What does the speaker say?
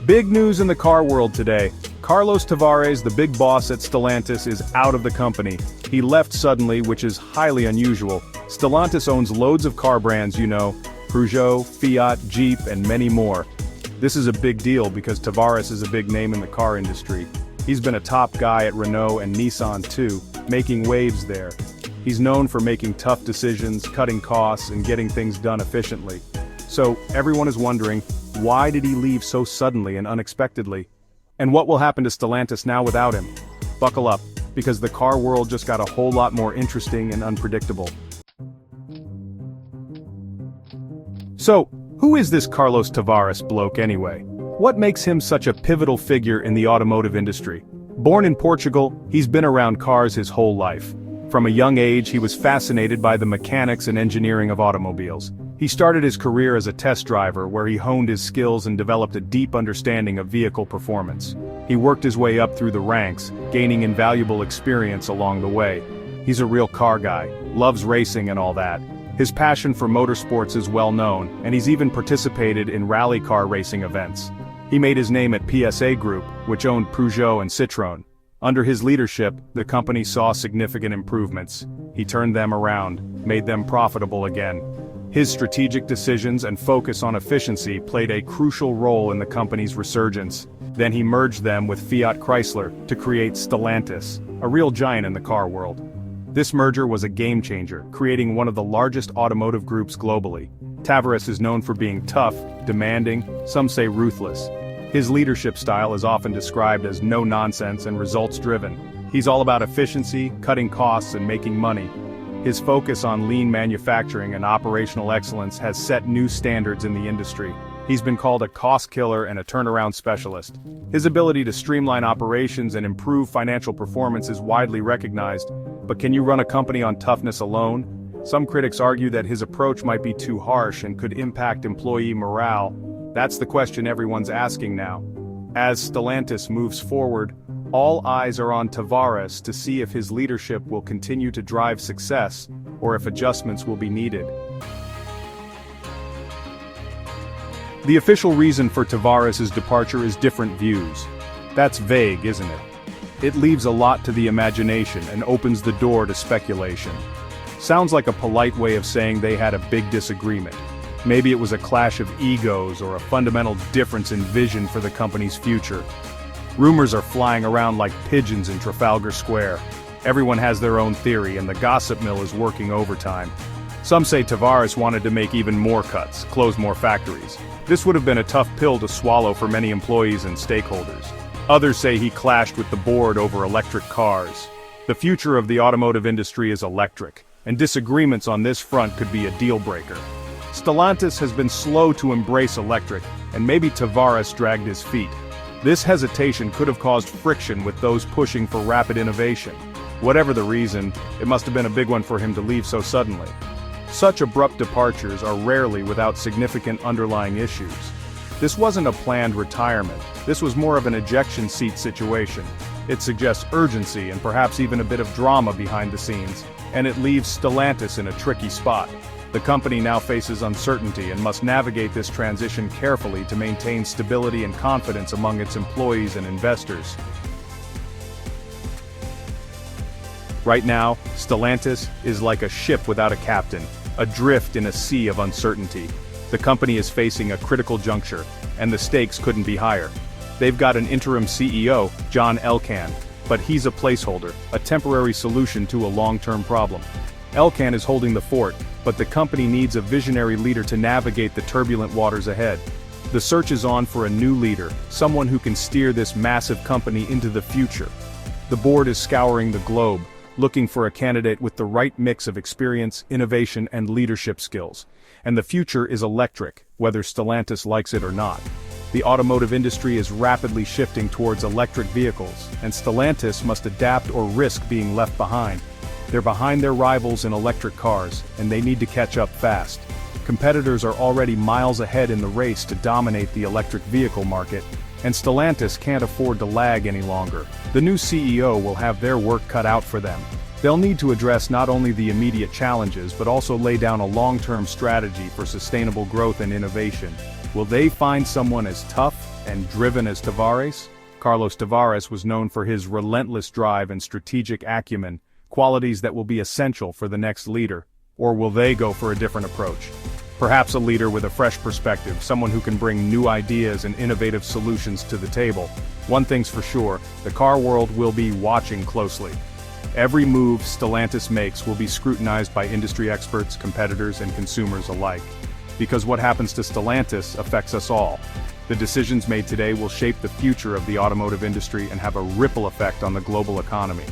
Big news in the car world today. Carlos Tavares, the big boss at Stellantis, is out of the company. He left suddenly, which is highly unusual. Stellantis owns loads of car brands, Peugeot, Fiat, Jeep, and many more. This is a big deal because Tavares is a big name in the car industry. He's been a top guy at Renault and Nissan too, making waves there. He's known for making tough decisions, cutting costs, and getting things done efficiently. So, everyone is wondering, why did he leave so suddenly and unexpectedly? And what will happen to Stellantis now without him? Buckle up, because the car world just got a whole lot more interesting and unpredictable. So, who is this Carlos Tavares bloke anyway? What makes him such a pivotal figure in the automotive industry? Born in Portugal, he's been around cars his whole life. From a young age, he was fascinated by the mechanics and engineering of automobiles. He started his career as a test driver where he honed his skills and developed a deep understanding of vehicle performance. He worked his way up through the ranks, gaining invaluable experience along the way. He's a real car guy, loves racing and all that. His passion for motorsports is well known, and he's even participated in rally car racing events. He made his name at PSA Group, which owned Peugeot and Citroën. Under his leadership, the company saw significant improvements. He turned them around, made them profitable again. His strategic decisions and focus on efficiency played a crucial role in the company's resurgence. Then he merged them with Fiat Chrysler to create Stellantis, a real giant in the car world. This merger was a game changer, creating one of the largest automotive groups globally. Tavares is known for being tough, demanding, some say ruthless. His leadership style is often described as no-nonsense and results-driven. He's all about efficiency, cutting costs, and making money. His focus on lean manufacturing and operational excellence has set new standards in the industry. He's been called a cost killer and a turnaround specialist. His ability to streamline operations and improve financial performance is widely recognized. But can you run a company on toughness alone? Some critics argue that his approach might be too harsh and could impact employee morale. That's the question everyone's asking now. As Stellantis moves forward, all eyes are on Tavares to see if his leadership will continue to drive success, or if adjustments will be needed. The official reason for Tavares' departure is different views. That's vague, isn't it? It leaves a lot to the imagination and opens the door to speculation. Sounds like a polite way of saying they had a big disagreement. Maybe it was a clash of egos or a fundamental difference in vision for the company's future. Rumors are flying around like pigeons in Trafalgar Square. Everyone has their own theory and the gossip mill is working overtime. Some say Tavares wanted to make even more cuts, close more factories. This would have been a tough pill to swallow for many employees and stakeholders. Others say he clashed with the board over electric cars. The future of the automotive industry is electric, and disagreements on this front could be a deal breaker. Stellantis has been slow to embrace electric, and maybe Tavares dragged his feet. This hesitation could have caused friction with those pushing for rapid innovation. Whatever the reason, it must have been a big one for him to leave so suddenly. Such abrupt departures are rarely without significant underlying issues. This wasn't a planned retirement, this was more of an ejection seat situation. It suggests urgency and perhaps even a bit of drama behind the scenes, and it leaves Stellantis in a tricky spot. The company now faces uncertainty and must navigate this transition carefully to maintain stability and confidence among its employees and investors. Right now, Stellantis is like a ship without a captain, adrift in a sea of uncertainty. The company is facing a critical juncture, and the stakes couldn't be higher. They've got an interim CEO, John Elkann, but he's a placeholder, a temporary solution to a long-term problem. Elkann is holding the fort, but the company needs a visionary leader to navigate the turbulent waters ahead. The search is on for a new leader, someone who can steer this massive company into the future. The board is scouring the globe, looking for a candidate with the right mix of experience, innovation, and leadership skills. And the future is electric, whether Stellantis likes it or not. The automotive industry is rapidly shifting towards electric vehicles, and Stellantis must adapt or risk being left behind. They're behind their rivals in electric cars, and they need to catch up fast. Competitors are already miles ahead in the race to dominate the electric vehicle market, and Stellantis can't afford to lag any longer. The new CEO will have their work cut out for them. They'll need to address not only the immediate challenges but also lay down a long-term strategy for sustainable growth and innovation. Will they find someone as tough and driven as Tavares? Carlos Tavares was known for his relentless drive and strategic acumen, qualities that will be essential for the next leader. Or will they go for a different approach? Perhaps a leader with a fresh perspective, someone who can bring new ideas and innovative solutions to the table. One thing's for sure, the car world will be watching closely. Every move Stellantis makes will be scrutinized by industry experts, competitors, and consumers alike. Because what happens to Stellantis affects us all. The decisions made today will shape the future of the automotive industry and have a ripple effect on the global economy.